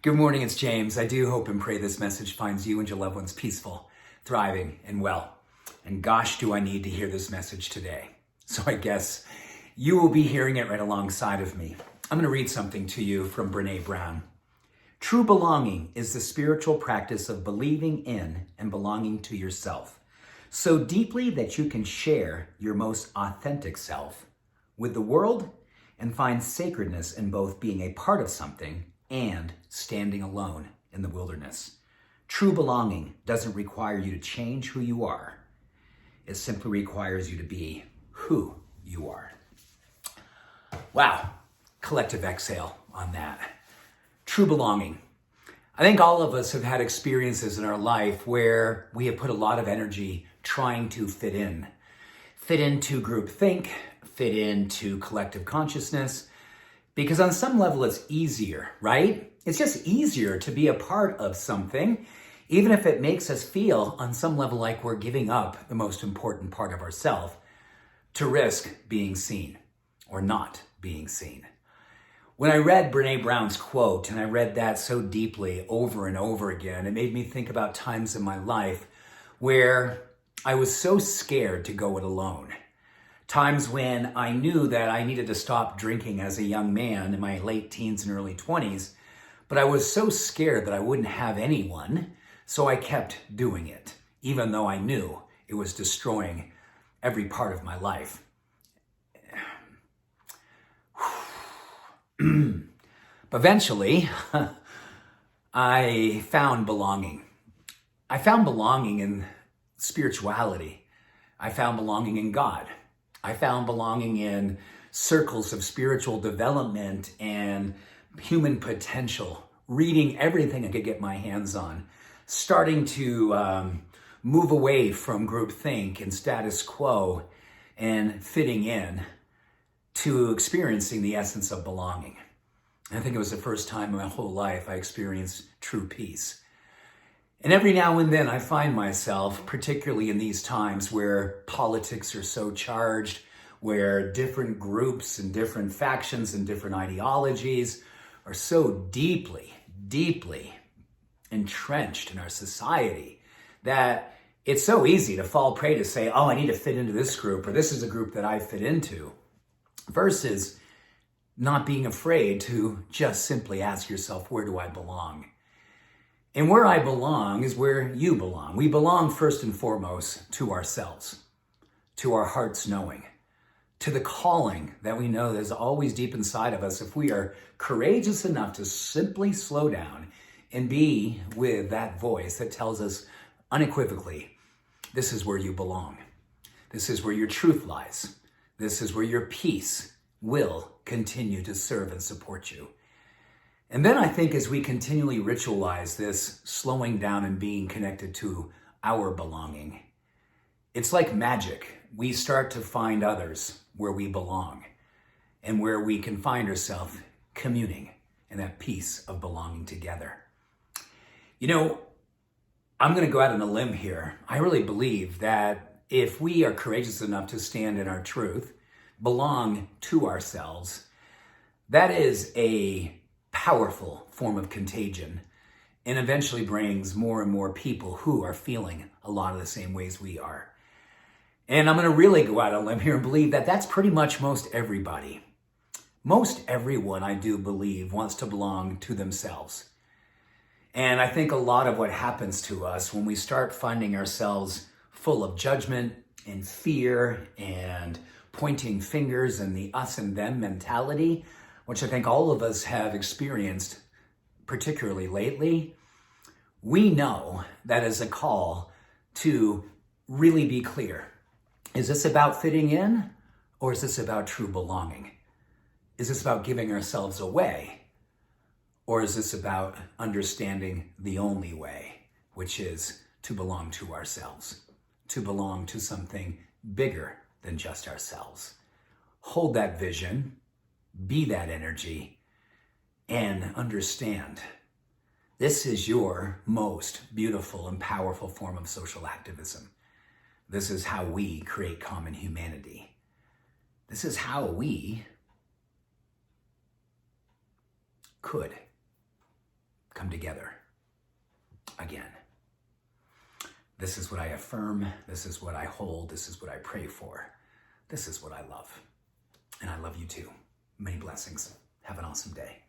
Good morning, it's James. I do hope and pray this message finds you and your loved ones peaceful, thriving, and well. And gosh, do I need to hear this message today. So I guess you will be hearing it right alongside of me. I'm going to read something to you from Brene Brown. True belonging is the spiritual practice of believing in and belonging to yourself so deeply that you can share your most authentic self with the world and find sacredness in both being a part of something and standing alone in the wilderness. True belonging doesn't require you to change who you are. It simply requires you to be who you are. Wow, collective exhale on that. True belonging. I think all of us have had experiences in our life where we have put a lot of energy trying to fit into groupthink, fit into collective consciousness, because on some level it's easier, right? It's just easier to be a part of something, even if it makes us feel on some level like we're giving up the most important part of ourselves to risk being seen or not being seen. When I read Brene Brown's quote, and I read that so deeply over and over again, it made me think about times in my life where I was so scared to go it alone. Times when I knew that I needed to stop drinking as a young man in my late teens and early 20s, but I was so scared that I wouldn't have anyone, so I kept doing it, even though I knew it was destroying every part of my life. But eventually, I found belonging. I found belonging in spirituality. I found belonging in God. I found belonging in circles of spiritual development and human potential, reading everything I could get my hands on, starting to move away from groupthink and status quo and fitting in to experiencing the essence of belonging. I think it was the first time in my whole life I experienced true peace. And every now and then I find myself, particularly in these times where politics are so charged, where different groups and different factions and different ideologies are so deeply, deeply entrenched in our society that it's so easy to fall prey to say, oh, I need to fit into this group, or this is a group that I fit into, versus not being afraid to just simply ask yourself, where do I belong? And where I belong is where you belong. We belong first and foremost to ourselves, to our heart's knowing, to the calling that we know that is always deep inside of us if we are courageous enough to simply slow down and be with that voice that tells us unequivocally, this is where you belong. This is where your truth lies. This is where your peace will continue to serve and support you. And then I think as we continually ritualize this slowing down and being connected to our belonging, it's like magic. We start to find others where we belong and where we can find ourselves communing in that peace of belonging together. You know, I'm going to go out on a limb here. I really believe that if we are courageous enough to stand in our truth, belong to ourselves, that is a powerful form of contagion and eventually brings more and more people who are feeling a lot of the same ways we are. And I'm going to really go out on a limb here and believe that that's pretty much most everybody. Most everyone, I do believe, wants to belong to themselves. And I think a lot of what happens to us when we start finding ourselves full of judgment and fear and pointing fingers and the us and them mentality, which I think all of us have experienced, particularly lately, we know that is a call to really be clear. Is this about fitting in, or is this about true belonging? Is this about giving ourselves away, or is this about understanding the only way, which is to belong to ourselves, to belong to something bigger than just ourselves? Hold that vision, be that energy, and understand this is your most beautiful and powerful form of social activism. This is how we create common humanity. This is how we could come together again. This is what I affirm. This is what I hold. This is what I pray for. This is what I love. And I love you too. Many blessings. Have an awesome day.